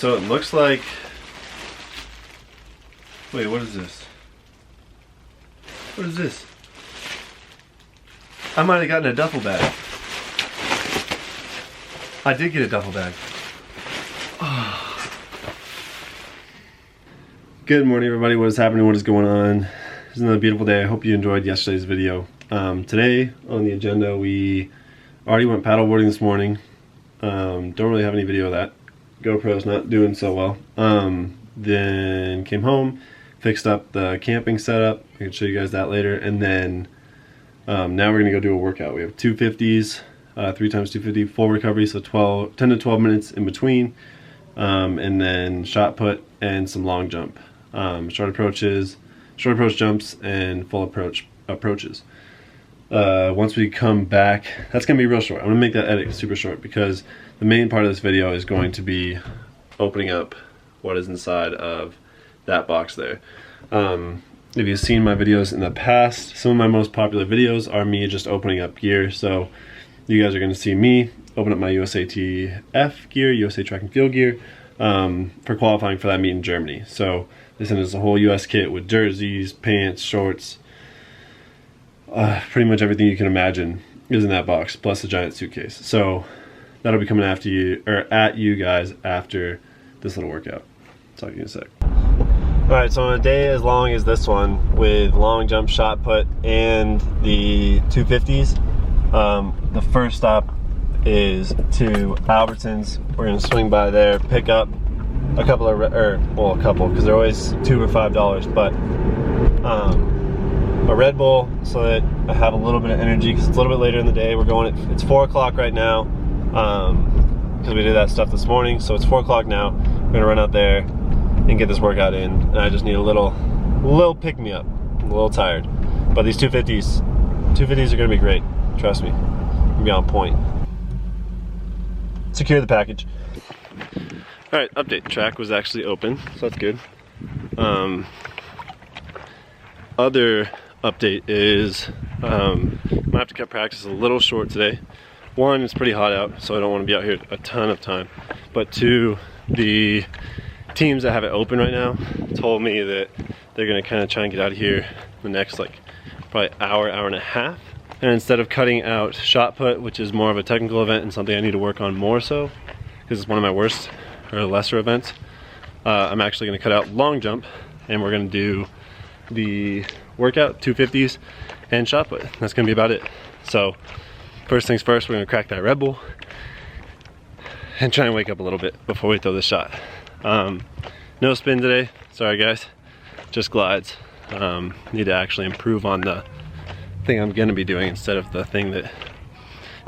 so it looks like, wait, what is this? What is this? I might have gotten a duffel bag. I did get a duffel bag. Oh. Good morning, everybody. What is happening? What is going on? It's another beautiful day. I hope you enjoyed yesterday's video. Today on the agenda, we already went paddleboarding this morning. Don't really have any video of that. GoPro's not doing so well. Then came home, fixed up the camping setup. I can show you guys that later. And then now we're gonna go do a workout. We have 250s, 3 times 250, full recovery, so 10 to 12 minutes in between. And then shot put and some long jump. Short approach jumps and full approaches. Once we come back, that's gonna be real short. I'm gonna make that edit super short because the main part of this video is going to be opening up what is inside of that box there. If you've seen my videos in the past, some of my most popular videos are me just opening up gear. So you guys are gonna see me open up my USATF gear, USA Track and Field gear, for qualifying for that meet in Germany. So this is a whole US kit with jerseys, pants, shorts, pretty much everything you can imagine is in that box, plus a giant suitcase. So that'll be coming after you, or at you guys, after this little workout. Talk to you in a sec. Alright, so on a day as long as this one, with long jump, shot put, and the 250s, the first stop is to Albertsons. We're gonna swing by there, pick up a couple of, well, a couple, because they're always $2 or $5, but a Red Bull so that I have a little bit of energy because it's a little bit later in the day. We're going, it's 4 o'clock right now, because we did that stuff this morning, so it's 4 o'clock now. We're gonna run out there and get this workout in, and I just need a little pick-me-up. I'm a little tired, but these 250s are gonna be great, trust me. I'm gonna be on point. Secure the package. All right, update. Track was actually open, so that's good. Other update is might have to cut practice a little short today. One, it's pretty hot out, so I don't want to be out here a ton of time. But two, the teams that have it open right now told me that they're gonna kind of try and get out of here the next like probably hour and a half. And instead of cutting out shot put, which is more of a technical event and something I need to work on more so, because it's one of my worst or lesser events, I'm actually gonna cut out long jump, and we're gonna do the workout, 250s and shot put. That's gonna be about it. So first things first, we're gonna crack that Red Bull and try and wake up a little bit before we throw this shot. No spin today, sorry guys, just glides. Need to actually improve on the thing I'm gonna be doing instead of the thing that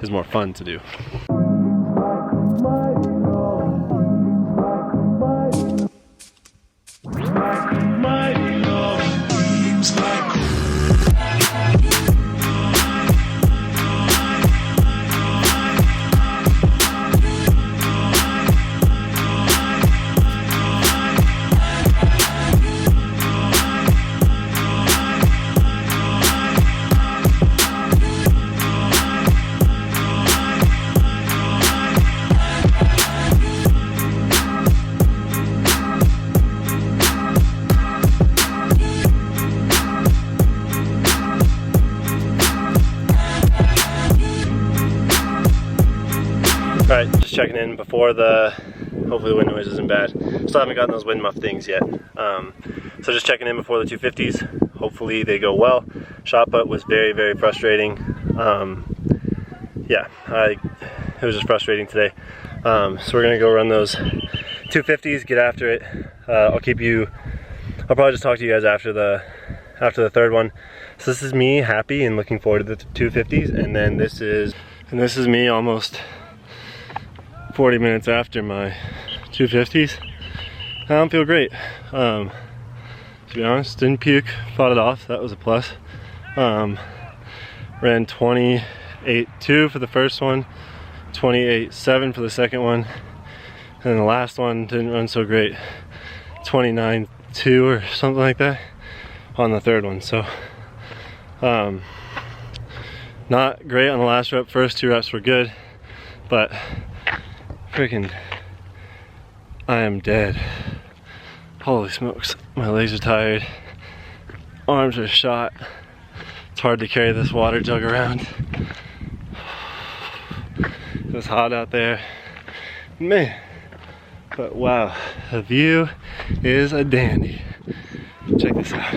is more fun to do. Alright, just checking in before hopefully the wind noise isn't bad. Still haven't gotten those wind muff things yet. So just checking in before the 250s. Hopefully they go well. Shot put was very, very frustrating. Yeah, it was just frustrating today. So we're gonna go run those 250s, get after it. I'll probably just talk to you guys after the third one. So this is me happy and looking forward to the 250s, and then this is me almost 40 minutes after my 250s. I don't feel great. To be honest, didn't puke, fought it off, that was a plus. Ran 28.2 for the first one, 28.7 for the second one, and the last one didn't run so great, 29.2 or something like that on the third one. So not great on the last rep. First 2 reps were good, but freaking I am dead. Holy smokes, my legs are tired. Arms are shot. It's hard to carry this water jug around. It was hot out there. Man, but wow, the view is a dandy. Check this out.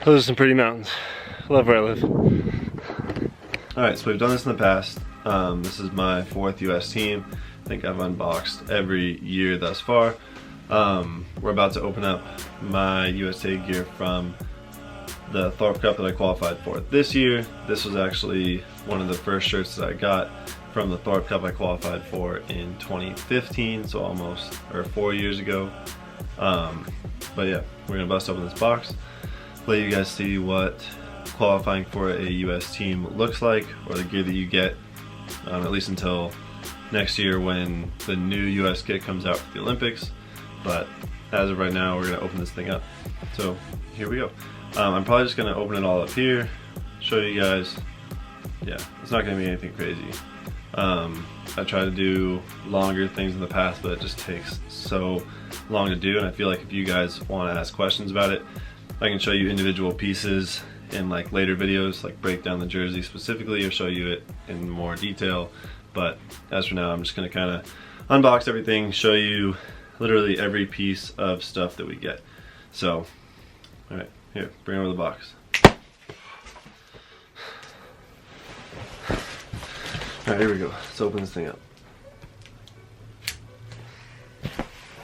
Those are some pretty mountains. Love where I live. Alright, so we've done this in the past. This is my 4th US team. I think I've unboxed every year thus far. We're about to open up my USA gear from the Thorpe Cup that I qualified for this year. This was actually one of the first shirts that I got from the Thorpe Cup I qualified for in 2015, so almost, or 4 years ago. But yeah, we're gonna bust open this box, let you guys see what qualifying for a US team looks like, or the gear that you get, at least until next year when the new US kit comes out for the Olympics. But as of right now, we're gonna open this thing up. So here we go. I'm probably just gonna open it all up here, show you guys. Yeah, it's not gonna be anything crazy. I try to do longer things in the past, but it just takes so long to do, and I feel like if you guys want to ask questions about it, I can show you individual pieces in like later videos, like break down the jersey specifically or show you it in more detail. But as for now, I'm just gonna kind of unbox everything, show you literally every piece of stuff that we get. So, all right, here, bring over the box. All right, here we go. Let's open this thing up.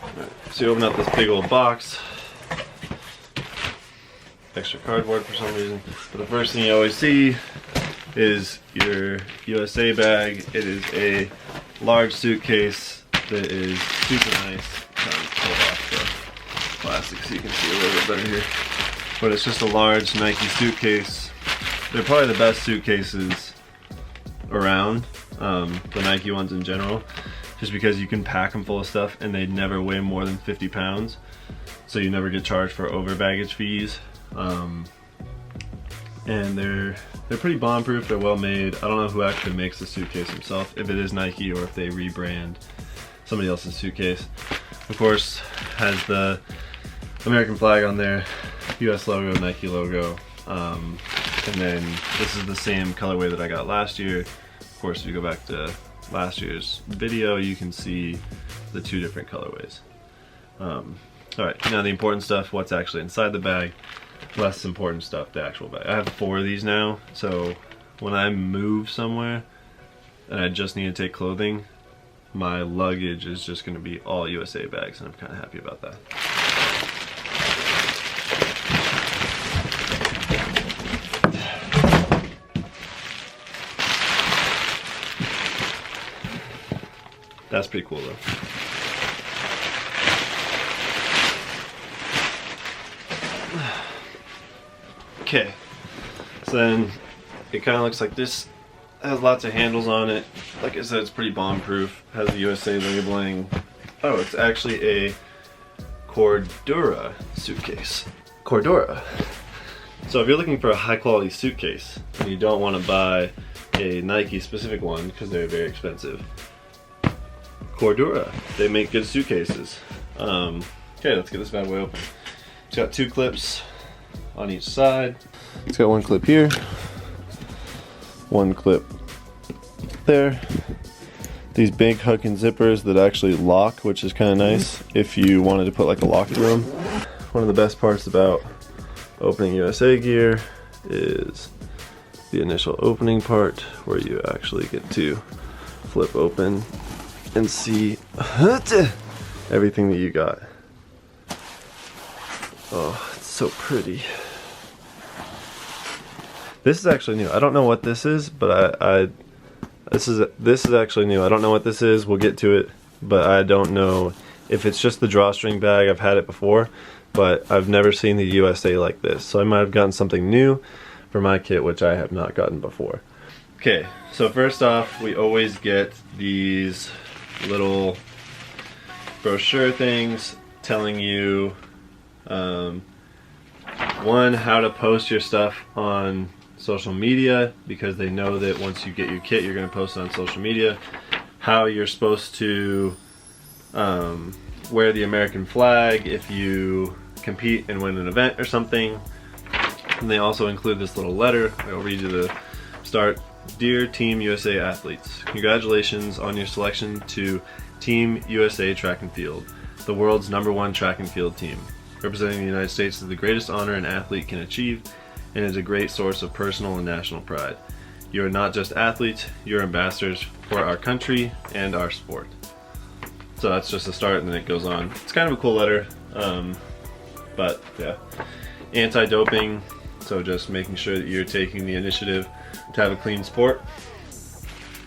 All right, so you open up this big old box. Extra cardboard for some reason. But the first thing you always see is your USA bag. It is a large suitcase that is super nice. Pull off the plastic so you can see a little bit better here. But it's just a large Nike suitcase. They're probably the best suitcases around, the Nike ones in general, just because you can pack them full of stuff and they never weigh more than 50 pounds. So you never get charged for over baggage fees. And they're pretty bomb proof, they're well made. I don't know who actually makes the suitcase himself, if it is Nike or if they rebrand somebody else's suitcase. Of course, has the American flag on there, US logo, Nike logo, and then this is the same colorway that I got last year. Of course, if you go back to last year's video, you can see the 2 different colorways. Alright, now the important stuff, what's actually inside the bag. Less important stuff, the actual bag. I have 4 of these now, so when I move somewhere and I just need to take clothing, my luggage is just going to be all USA bags, and I'm kind of happy about that. That's pretty cool though. Okay, so then it kind of looks like this. It has lots of handles on it. Like I said, it's pretty bomb proof. Has the USA labeling. Oh, it's actually a Cordura suitcase. Cordura. So if you're looking for a high quality suitcase and you don't want to buy a Nike specific one because they're very expensive, Cordura, they make good suitcases. Okay, let's get this bad boy open. It's got 2 clips on each side. It's got 1 clip here, 1 clip there. These big hooking zippers that actually lock, which is kind of nice if you wanted to put like a lock through them. One of the best parts about opening USA gear is the initial opening part, where you actually get to flip open and see everything that you got. Oh, it's so pretty. This is actually new. I don't know what this is, but this is actually new. I don't know what this is. We'll get to it, but I don't know if it's just the drawstring bag. I've had it before, but I've never seen the USA like this. So I might have gotten something new for my kit, which I have not gotten before. Okay, so first off, we always get these little brochure things telling you, 1, how to post your stuff on social media, because they know that once you get your kit, you're going to post it on social media. how you're supposed to wear the American flag if you compete and win an event or something. And they also include this little letter. I'll read you the start. Dear Team USA athletes, congratulations on your selection to Team USA Track and Field, the world's #1 track and field team. Representing the United States is the greatest honor an athlete can achieve and is a great source of personal and national pride. You are not just athletes, you're ambassadors for our country and our sport. So that's just a start, and then it goes on. It's kind of a cool letter, but yeah. Anti-doping, so just making sure that you're taking the initiative to have a clean sport.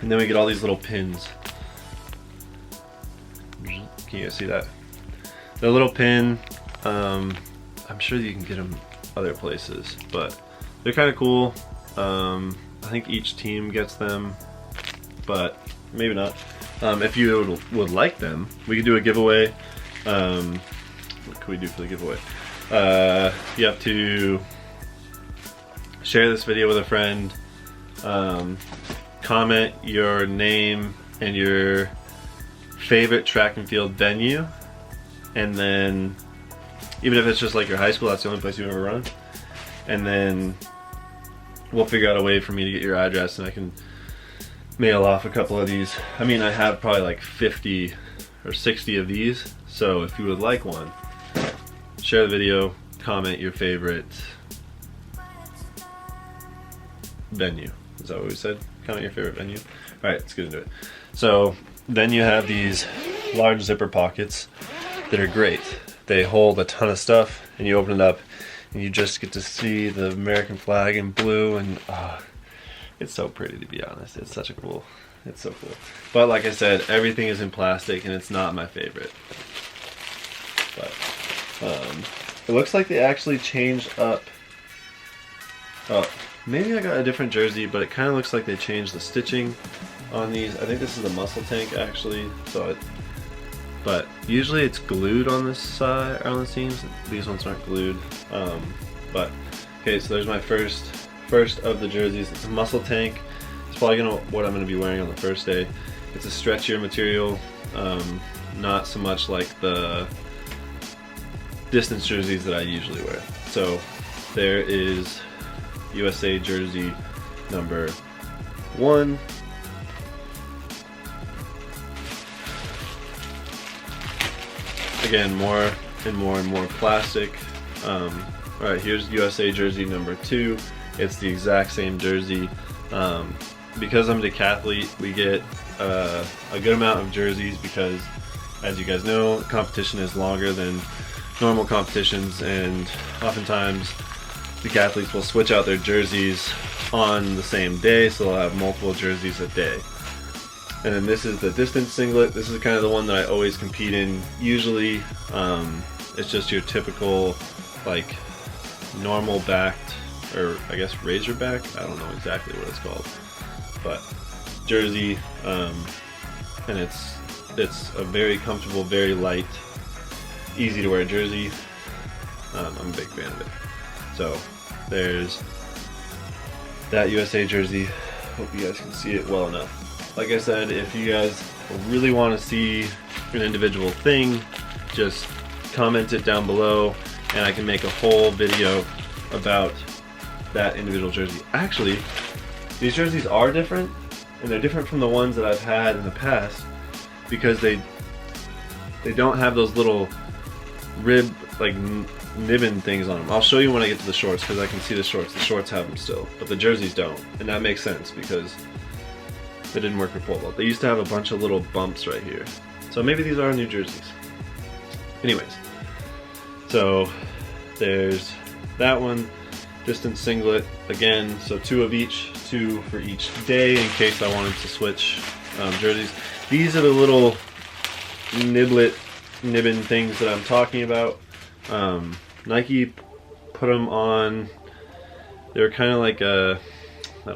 And then we get all these little pins. Can you guys see that? The little pin, I'm sure you can get them other places, but they're kind of cool. I think each team gets them, but maybe not. If you would like them, we could do a giveaway. What can we do for the giveaway? You have to share this video with a friend, comment your name and your favorite track and field venue, and then even if it's just like your high school, that's the only place you've ever run, and then we'll figure out a way for me to get your address and I can mail off a couple of these. I mean, I have probably like 50 or 60 of these, so if you would like one, share the video, comment your favorite venue. Is that what we said? Comment your favorite venue. Alright, let's get into it. So then you have these large zipper pockets that are great. They hold a ton of stuff, and you open it up and you just get to see the American flag in blue, and it's so pretty, to be honest. It's such a cool, it's so cool. But like I said, everything is in plastic and it's not my favorite. But it looks like they actually changed up. Oh, maybe I got a different jersey, but it kind of looks like they changed the stitching on these. I think this is the muscle tank actually. But usually it's glued on this side, on the seams. These ones aren't glued. But okay, so there's my first of the jerseys. It's a muscle tank. It's probably what I'm gonna be wearing on the first day. It's a stretchier material, not so much like the distance jerseys that I usually wear. So there is USA jersey number 1. Again, more and more plastic. Alright, here's USA jersey number 2. It's the exact same jersey. Because I'm a decathlete, we get a good amount of jerseys because, as you guys know, competition is longer than normal competitions, and oftentimes decathletes will switch out their jerseys on the same day, so they'll have multiple jerseys a day. And then this is the distance singlet. This is kind of the one that I always compete in. Usually, it's just your typical, like, normal backed, or I guess razorback. I don't know exactly what it's called, but jersey, and it's a very comfortable, very light, easy to wear jersey. I'm a big fan of it. So there's that USA jersey. Hope you guys can see it well enough. Like I said, if you guys really want to see an individual thing, just comment it down below and I can make a whole video about that individual jersey. Actually, these jerseys are different, and they're different from the ones that I've had in the past because they don't have those little rib, like, nibbin things on them. I'll show you when I get to the shorts because I can see the shorts. The shorts have them still, but the jerseys don't, and that makes sense because they didn't work for polo. They used to have a bunch of little bumps right here, so maybe these are new jerseys. Anyways, so there's that one, distance singlet again, so 2 of each, 2 for each day in case I wanted to switch jerseys. These are the little nibbin things that I'm talking about. Nike put them on. They were kind of like a, I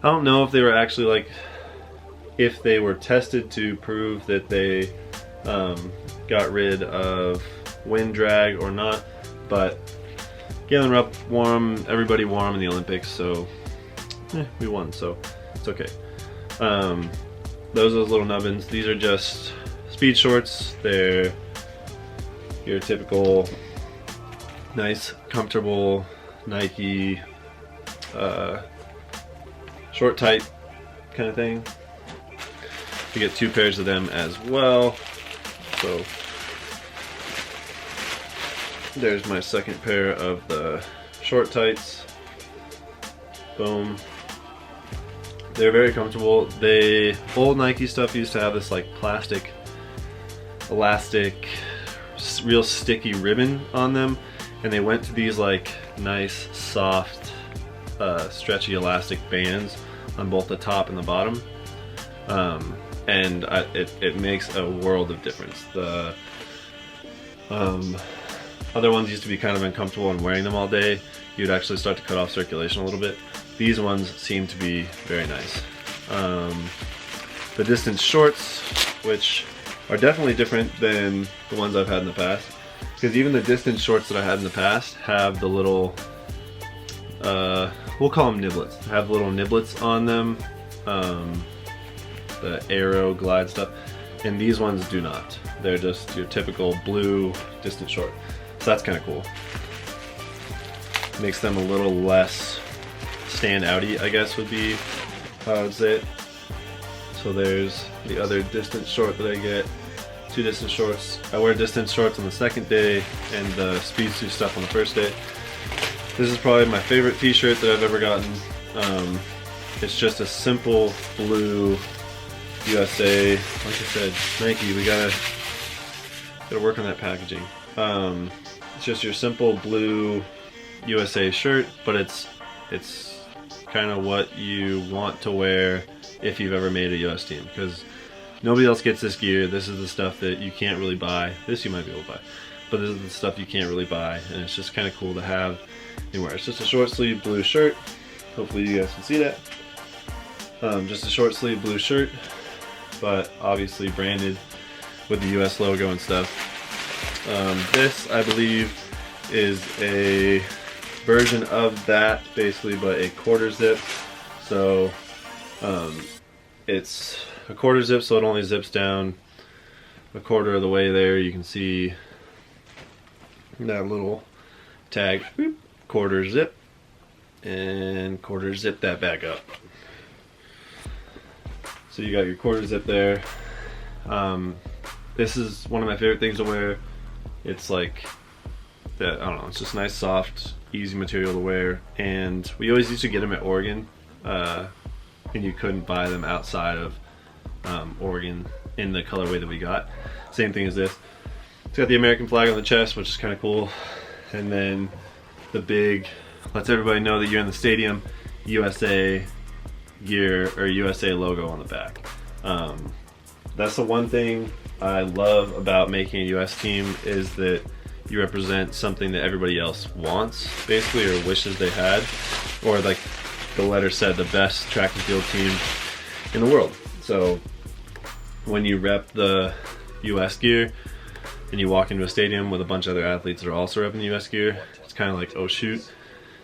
don't know if they were actually, like, if they were tested to prove that they got rid of wind drag or not, but Galen Rupp wore them, everybody wore them in the Olympics, so we won, so it's okay. those are those little nubbins. These are just speed shorts. They're your typical nice, comfortable Nike short tight kind of thing. You get 2 pairs of them as well. So there's my second pair of the short tights. Boom. They're very comfortable. Old Nike stuff used to have this like plastic, elastic, real sticky ribbon on them, and they went to these like nice, soft, stretchy elastic bands on both the top and the bottom. And it makes a world of difference. The other ones used to be kind of uncomfortable, and wearing them all day, you'd actually start to cut off circulation a little bit. These ones seem to be very nice. The distance shorts, which are definitely different than the ones I've had in the past, because even the distance shorts that I had in the past have the little, we'll call them niblets, have little niblets on them, the Aero glide stuff, and these ones do not. They're just your typical blue distance short. So that's kind of cool. Makes them a little less stand outy, I guess would be how I would say it. So there's the other distance short that I get. 2 distance shorts. I wear distance shorts on the second day and the speed suit stuff on the first day. This is probably my favorite t-shirt that I've ever gotten. It's just a simple blue USA. Like I said, Nike, we gotta work on that packaging. It's just your simple blue USA shirt, but it's kind of what you want to wear if you've ever made a US team, because nobody else gets this gear. This is the stuff that you can't really buy. This you might be able to buy, but this is the stuff you can't really buy, and it's just kind of cool to have anywhere. It's just a short sleeve blue shirt. Hopefully you guys can see that. Just a short sleeve blue shirt, but obviously branded with the US logo and stuff. This, I believe, is a version of that, basically, but a quarter zip. So it's a quarter zip, so it only zips down a quarter of the way there. You can see that little tag, quarter zip, and quarter zip that back up. So you got your quarter zip there. This is one of my favorite things to wear. It's like that, I don't know, it's just nice, soft, easy material to wear. And we always used to get them at Oregon, and you couldn't buy them outside of Oregon in the colorway that we got. Same thing as this. It's got the American flag on the chest, which is kind of cool. And then the big, lets everybody know that you're in the stadium, USA gear or USA logo on the back. That's the one thing I love about making a US team, is that you represent something that everybody else wants, basically, or wishes they had, or like the letter said, the best track and field team in the world. So when you rep the US gear and you walk into a stadium with a bunch of other athletes that are also repping the US gear, it's kind of like, oh shoot,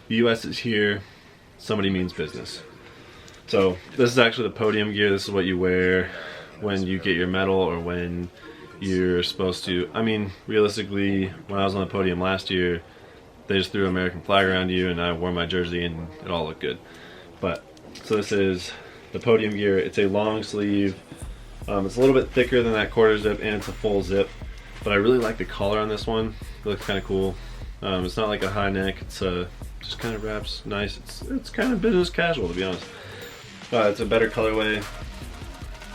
the US is here, somebody means business. So this is actually the podium gear. This is what you wear when you get your medal, or when you're supposed to, I mean, realistically, when I was on the podium last year, they just threw an American flag around you and I wore my jersey and it all looked good. But, so this is the podium gear. It's a long sleeve. It's a little bit thicker than that quarter zip, and it's a full zip. But I really like the collar on this one. It looks kind of cool. It's not like a high neck. It's just kind of wraps nice. It's kind of business casual, to be honest. It's a better colorway.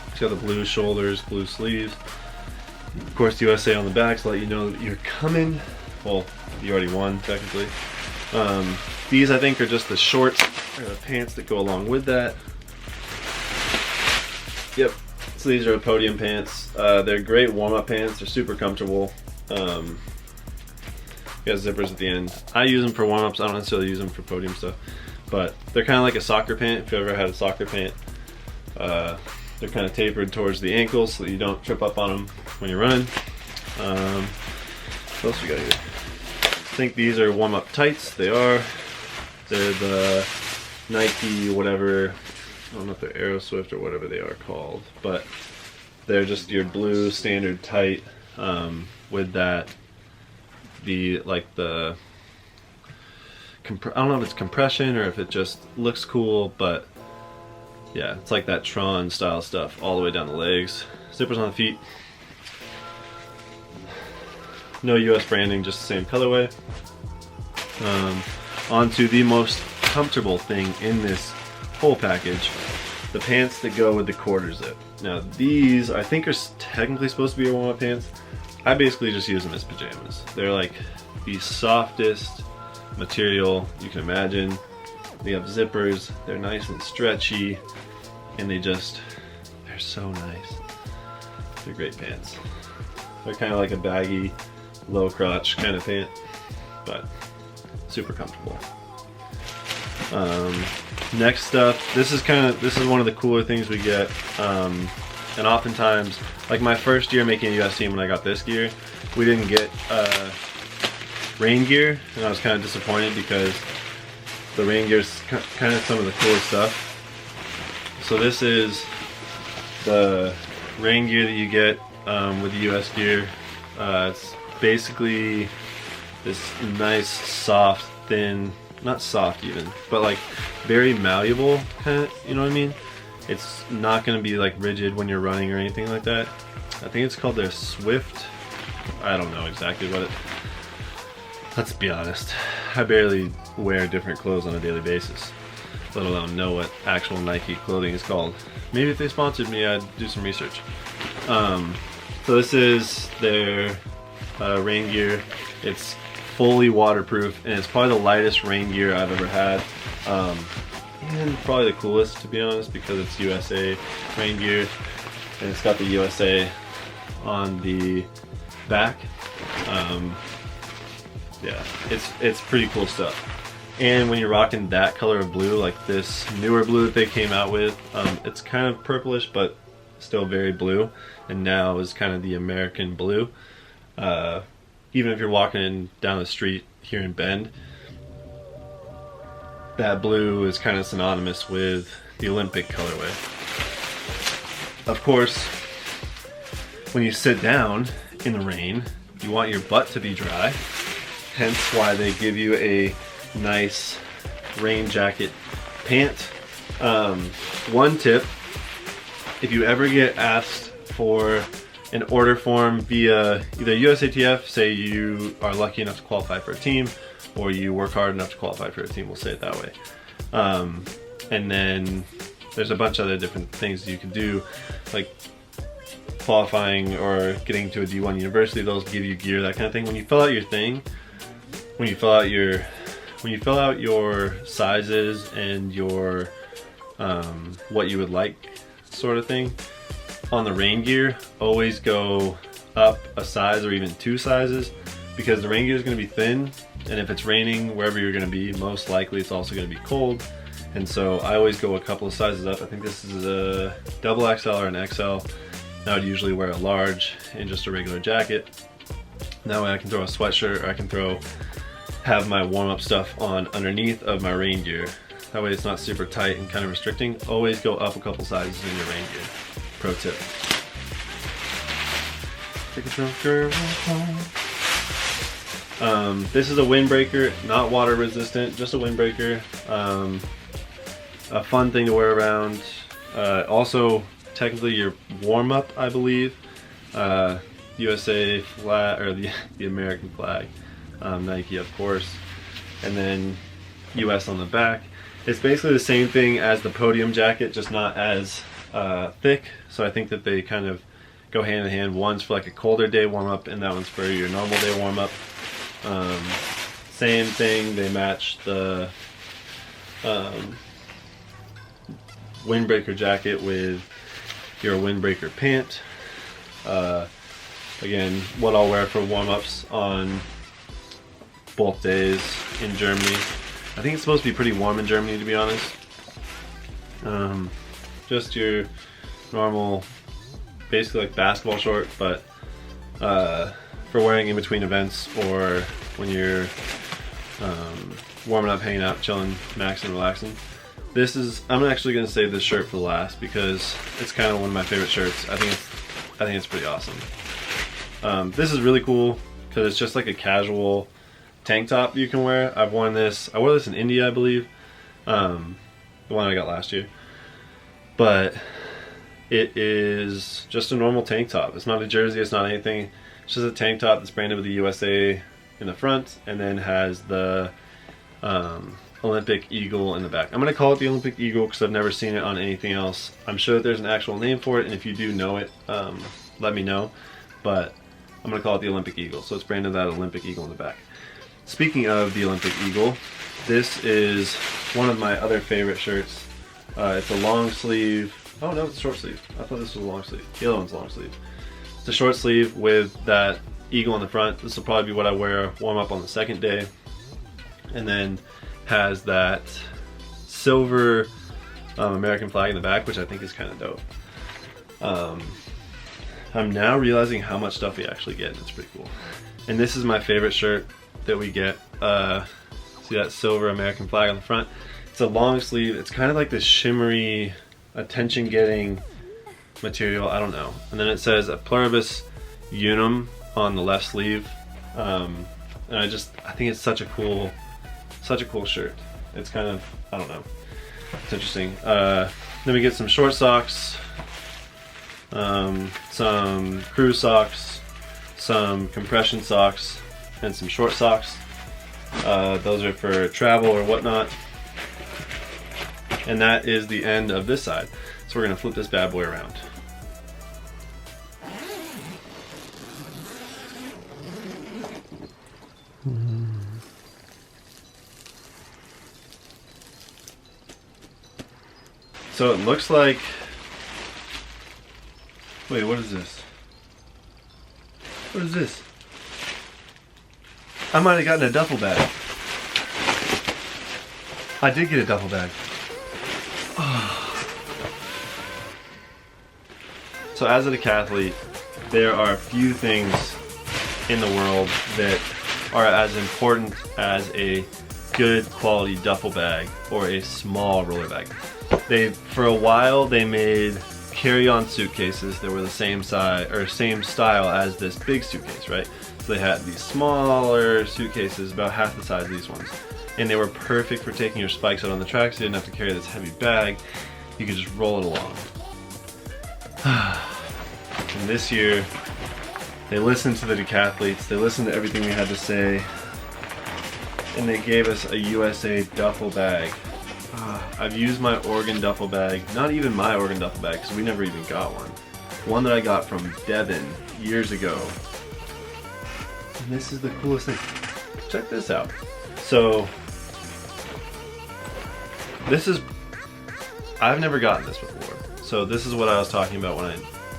It's got the blue shoulders, blue sleeves. Of course, USA on the back to let you know that you're coming. Well, you already won, technically. These, I think, are just the shorts or the pants that go along with that. Yep. So these are podium pants. They're great warm-up pants. They're super comfortable. You got zippers at the end. I use them for warm-ups. I don't necessarily use them for podium stuff. But they're kind of like a soccer pant, if you ever had a soccer pant. They're kind of tapered towards the ankles so that you don't trip up on them when you're running. What else we got here? I think these are warm-up tights. They are. They're the Nike whatever I don't know if they're Aeroswift or whatever they are called, but they're just your blue standard tight with that, I don't know if it's compression or if it just looks cool, but yeah, it's like that Tron style stuff all the way down the legs. Zippers on the feet. No US branding, just the same colorway. Onto the most comfortable thing in this whole package, the pants that go with the quarter zip. Now these I think are technically supposed to be warm-up pants. I basically just use them as pajamas. They're like the softest material you can imagine. They have zippers, they're nice and stretchy, and they're so nice. They're great pants. They're kind of like a baggy, low crotch kind of pant, but super comfortable. Next up, this is one of the cooler things we get, and oftentimes, like my first year making a US team when I got this gear, we didn't get rain gear, and I was kind of disappointed because the rain gear is kind of some of the coolest stuff. So this is the rain gear that you get with the US gear. It's basically this nice, soft, thin, not soft even, but like very malleable kind of, you know what I mean? It's not going to be like rigid when you're running or anything like that. I think it's called their Swift. I don't know exactly what it... Let's be honest, I barely wear different clothes on a daily basis, let alone know what actual Nike clothing is called. Maybe if they sponsored me, I'd do some research. So this is their rain gear. It's fully waterproof, and it's probably the lightest rain gear I've ever had. And probably the coolest, to be honest, because it's USA rain gear, and it's got the USA on the back. Yeah, it's pretty cool stuff. And when you're rocking that color of blue, like this newer blue that they came out with, it's kind of purplish, but still very blue, and now is kind of the American blue. Even if you're walking down the street here in Bend, that blue is kind of synonymous with the Olympic colorway. Of course, when you sit down in the rain, you want your butt to be dry, hence why they give you a nice rain jacket pant. One tip, if you ever get asked for an order form via either USATF, say you are lucky enough to qualify for a team, or you work hard enough to qualify for a team, we'll say it that way. And then there's a bunch of other different things you can do, like qualifying or getting to a D1 university. Those give you gear, that kind of thing. When you fill out your thing, when you fill out your sizes and your what you would like sort of thing, on the rain gear, always go up a size or even 2 sizes, because the rain gear is going to be thin, and if it's raining wherever you're going to be, most likely it's also going to be cold. And so I always go a couple of sizes up. I think this is a double XL or an XL. I would usually wear a large in just a regular jacket. That way I can throw a sweatshirt, or I can have my warm-up stuff on underneath of my rain gear. That way it's not super tight and kind of restricting. Always go up a couple sizes in your rain gear. Pro tip. This is a windbreaker, not water resistant, just a windbreaker. A fun thing to wear around. Also, technically your warm-up, I believe. USA flag, or the American flag. Nike, of course. And then US on the back. It's basically the same thing as the podium jacket, just not as thick. So I think that they kind of go hand in hand. One's for like a colder day warm-up, and that one's for your normal day warm-up. Same thing, they match the windbreaker jacket with your windbreaker pant. Again, what I'll wear for warm-ups on both days in Germany. I think it's supposed to be pretty warm in Germany, to be honest. Just your normal, basically like basketball short, but for wearing in between events, or when you're warming up, hanging out, chilling, maxing, relaxing. This is, I'm actually gonna save this shirt for last because it's kind of one of my favorite shirts. I think it's pretty awesome. This is really cool because it's just like a casual tank top you can wear. I've worn this, I wore this in India, I believe. The one I got last year. But it is just a normal tank top. It's not a jersey, it's not anything. It's just a tank top that's branded with the USA in the front and then has the Olympic eagle in the back. I'm gonna call it the Olympic eagle because I've never seen it on anything else. I'm sure that there's an actual name for it, and if you do know it, let me know. But I'm gonna call it the Olympic eagle. So it's branded that Olympic eagle in the back. Speaking of the Olympic eagle, this is one of my other favorite shirts. It's a long sleeve. Oh no, it's a short sleeve. I thought this was a long sleeve. The other one's a long sleeve. It's a short sleeve with that eagle in the front. This will probably be what I wear warm up on the second day. And then has that silver American flag in the back, which I think is kind of dope. I'm now realizing how much stuff we actually get. It's pretty cool. And this is my favorite shirt that we get. See that silver American flag on the front? It's a long sleeve. It's kind of like this shimmery, attention-getting material. I don't know. And then it says a pluribus unum on the left sleeve. And I think it's such a cool shirt. It's kind of, I don't know, it's interesting. Then we get some short socks, some crew socks, some compression socks, and some short socks. Those are for travel or whatnot. And that is the end of this side. So we're gonna flip this bad boy around. So it looks like, wait, what is this? What is this? I might have gotten a duffel bag. I did get a duffel bag. So as a decathlete, there are a few things in the world that are as important as a good quality duffel bag or a small roller bag. For a while they made carry-on suitcases that were the same size or same style as this big suitcase, right? So they had these smaller suitcases about half the size of these ones, and they were perfect for taking your spikes out on the track, so you didn't have to carry this heavy bag. You could just roll it along. And this year they listened to the decathletes, they listened to everything we had to say, and they gave us a USA duffel bag. I've used my Oregon duffel bag, not even my Oregon duffel bag because we never even got one. One that I got from Devin years ago. And this is the coolest thing. Check this out. So, this is, I've never gotten this before. So this is what I was talking about when I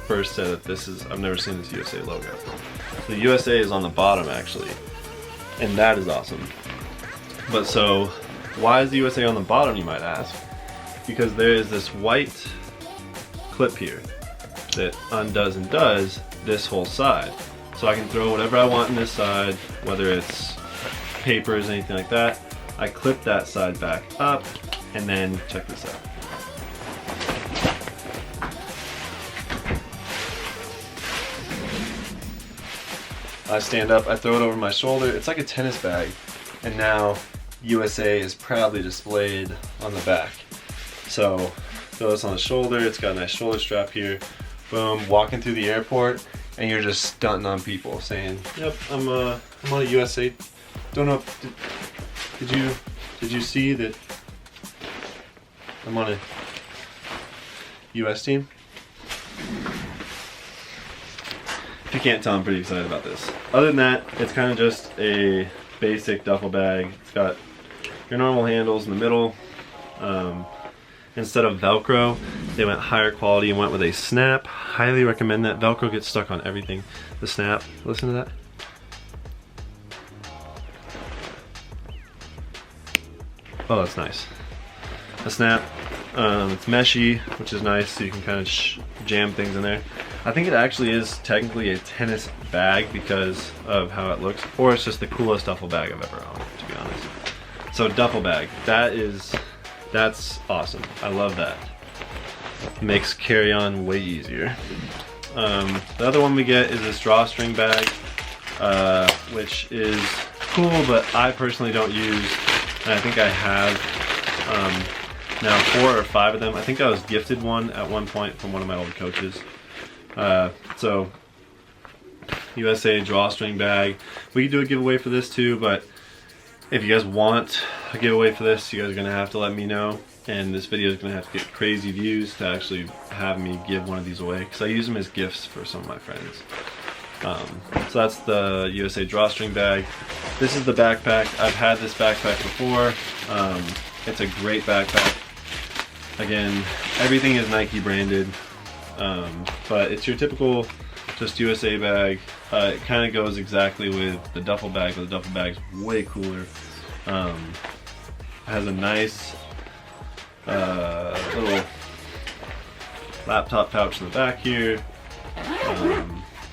first said that this is, I've never seen this USA logo. So the USA is on the bottom actually. And that is awesome. But so, why is the USA on the bottom, you might ask? Because there is this white clip here that undoes and does this whole side. So I can throw whatever I want in this side, whether it's papers, anything like that. I clip that side back up, and then check this out. I stand up, I throw it over my shoulder. It's like a tennis bag, and now USA is proudly displayed on the back. So throw this on the shoulder, it's got a nice shoulder strap here. Boom, walking through the airport and you're just stunting on people saying, yep, I'm on a USA. Don't know if, did you see that I'm on a US team? If you can't tell, I'm pretty excited about this. Other than that, it's kind of just a basic duffel bag. It's got your normal handles in the middle. Instead of Velcro, they went higher quality and went with a snap. Highly recommend that. Velcro gets stuck on everything. The snap, listen to that. Oh, that's nice. A snap, it's meshy, which is nice, so you can kind of jam things in there. I think it actually is technically a tennis bag because of how it looks, or it's just the coolest duffel bag I've ever owned, to be honest. So duffel bag, that is That's awesome. I love that. Makes carry-on way easier. The other one we get is this drawstring bag, which is cool, but I personally don't use, and I think I have now 4 or 5 of them. I think I was gifted one at one point from one of my old coaches. So USA drawstring bag. We could do a giveaway for this too, but if you guys want a giveaway for this, you guys are gonna have to let me know, and this video is gonna have to get crazy views to actually have me give one of these away, because I use them as gifts for some of my friends. So that's the USA drawstring bag. This is the backpack. I've had this backpack before. It's a great backpack. Again, everything is Nike branded, but it's your typical just USA bag. It kind of goes exactly with the duffel bag, but the duffel bag's way cooler. It has a nice little laptop pouch in the back here.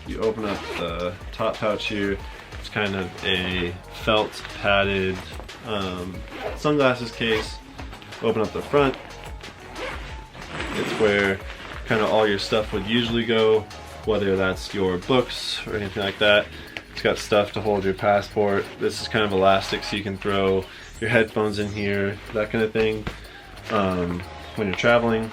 You open up the top pouch here. It's kind of a felt padded sunglasses case. Open up the front. It's where kind of all your stuff would usually go, whether that's your books or anything like that. It's got stuff to hold your passport. This is kind of elastic, so you can throw your headphones in here, that kind of thing, when you're traveling.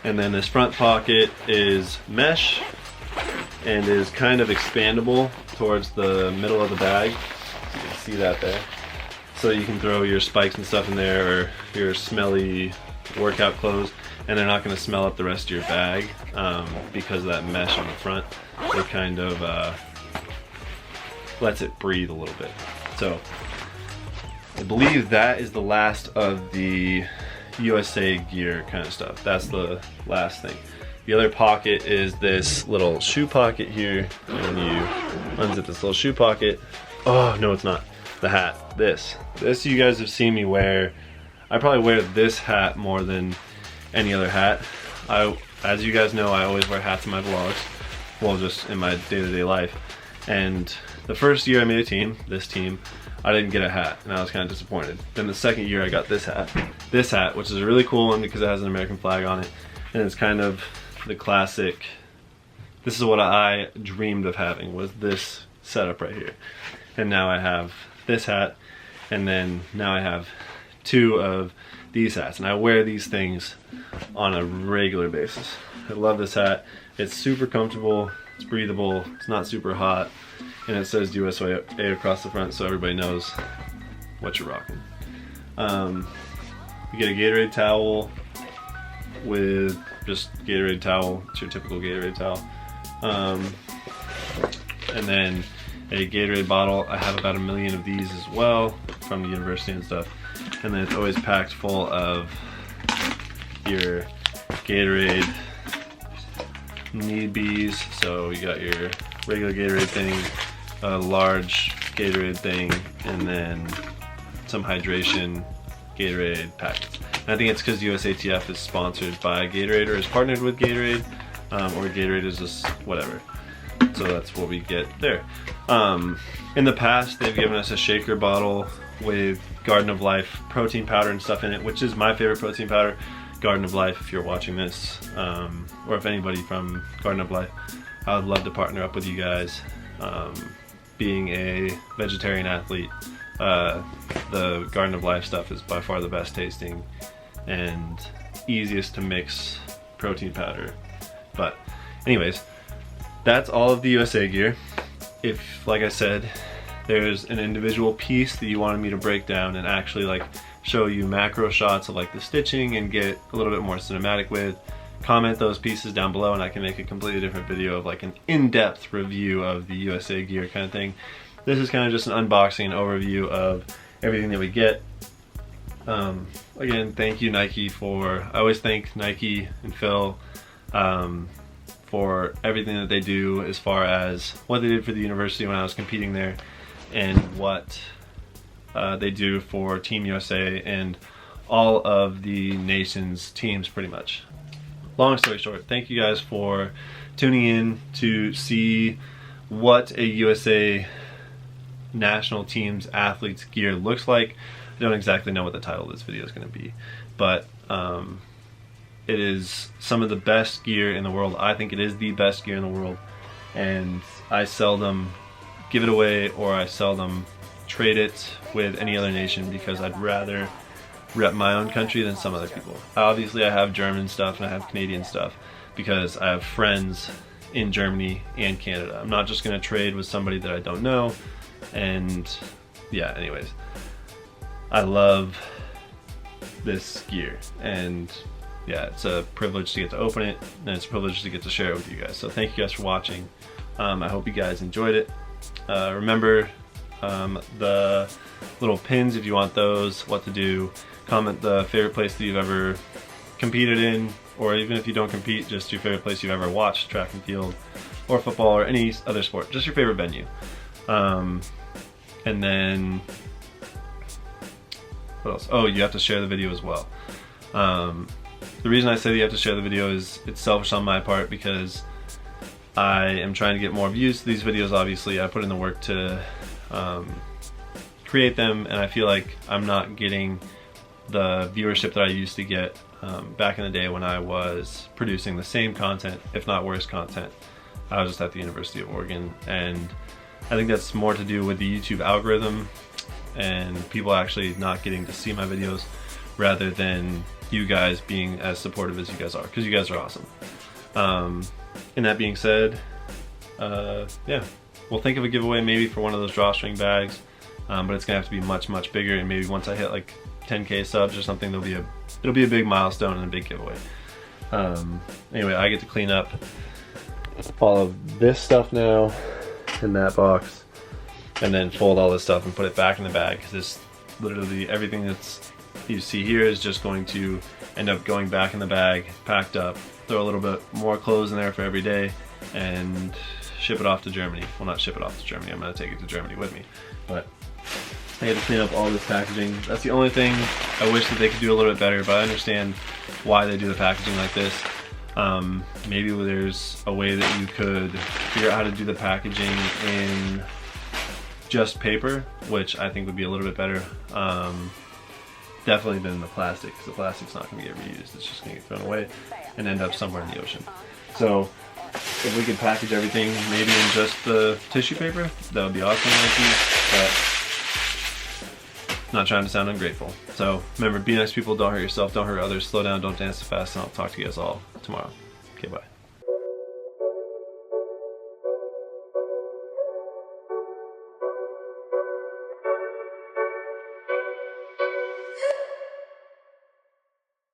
And then this front pocket is mesh and is kind of expandable towards the middle of the bag. You can see that there. So you can throw your spikes and stuff in there, or your smelly workout clothes, and they're not going to smell up the rest of your bag because of that mesh on the front. It kind of lets it breathe a little bit. So I believe that is the last of the USA gear kind of stuff. That's the last thing. The other pocket is this little shoe pocket here, and you unzip this little shoe pocket. Oh no, it's not. The hat. This you guys have seen me wear. I probably wear this hat more than any other hat. As you guys know, I always wear hats in my vlogs, well, just in my day-to-day life. And the first year I made a team, this team, I didn't get a hat, and I was kind of disappointed. Then the second year I got this hat, which is a really cool one because it has an American flag on it, and it's kind of the classic. This is what I dreamed of having, was this setup right here. And now I have this hat, and then now I have 2 of these hats, and I wear these things on a regular basis. I love this hat. It's super comfortable, it's breathable, it's not super hot, and it says USA across the front, so everybody knows what you're rocking. You get a Gatorade towel with just Gatorade towel. It's your typical Gatorade towel. And then a Gatorade bottle. I have about 1 million of these as well from the university and stuff. And then it's always packed full of your Gatorade need bees. So you got your regular Gatorade thing, a large Gatorade thing, and then some hydration Gatorade packets. And I think it's because USATF is sponsored by Gatorade or is partnered with Gatorade, or Gatorade is just whatever. So that's what we get there. In the past, they've given us a shaker bottle with Garden of Life protein powder and stuff in it, which is my favorite protein powder. Garden of Life, if you're watching this, or if anybody from Garden of Life, I would love to partner up with you guys. Being a vegetarian athlete, the Garden of Life stuff is by far the best tasting and easiest to mix protein powder. But anyways, that's all of the USA gear. If, like I said, there's an individual piece that you wanted me to break down and actually like show you macro shots of like the stitching and get a little bit more cinematic with, comment those pieces down below and I can make a completely different video of like an in-depth review of the USA gear kind of thing. This is kind of just an unboxing and overview of everything that we get. Again, thank you Nike for, I always thank Nike and Phil for everything that they do as far as what they did for the university when I was competing there, and what they do for Team USA and all of the nation's teams pretty much. Long story short, thank you guys for tuning in to see what a USA national team's athletes gear looks like. I don't exactly know what the title of this video is going to be, but it is some of the best gear in the world. I think it is the best gear in the world, and I seldom give it away, or I seldom trade it with any other nation, because I'd rather rep my own country than some other people. Obviously I have German stuff and I have Canadian stuff because I have friends in Germany and Canada. I'm not just going to trade with somebody that I don't know. And yeah, anyways, I love this gear, and yeah, it's a privilege to get to open it, and it's a privilege to get to share it with you guys. So thank you guys for watching. I hope you guys enjoyed it. Remember the little pins, if you want those, what to do. Comment the favorite place that you've ever competed in, or even if you don't compete, just your favorite place you've ever watched track and field or football or any other sport, just your favorite venue. And then what else? Oh, you have to share the video as well. The reason I say that you have to share the video is it's selfish on my part, because I am trying to get more views to these videos. Obviously I put in the work to create them, and I feel like I'm not getting the viewership that I used to get back in the day when I was producing the same content, if not worse content. I was just at the University of Oregon, and I think that's more to do with the YouTube algorithm and people actually not getting to see my videos, rather than you guys being as supportive as you guys are, because you guys are awesome. And that being said, yeah, we'll think of a giveaway maybe for one of those drawstring bags, but it's gonna have to be much, much bigger, and maybe once I hit like 10K subs or something, it'll be a big milestone and a big giveaway. Anyway, I get to clean up all of this stuff now in that box, and then fold all this stuff and put it back in the bag, because this literally everything that's you see here is just going to end up going back in the bag, packed up, throw a little bit more clothes in there for every day, and ship it off to Germany. Well, not ship it off to Germany, I'm going to take it to Germany with me, but I had to clean up all this packaging. That's the only thing I wish that they could do a little bit better, but I understand why they do the packaging like this. Maybe there's a way that you could figure out how to do the packaging in just paper, which I think would be a little bit better. Definitely than the plastic, because the plastic's not going to get reused. It's just going to get thrown away and end up somewhere in the ocean. So if we could package everything maybe in just the tissue paper, that would be awesome, but not trying to sound ungrateful. So remember, be nice people, don't hurt yourself, don't hurt others, slow down, don't dance too fast, and I'll talk to you guys all tomorrow. Okay, bye.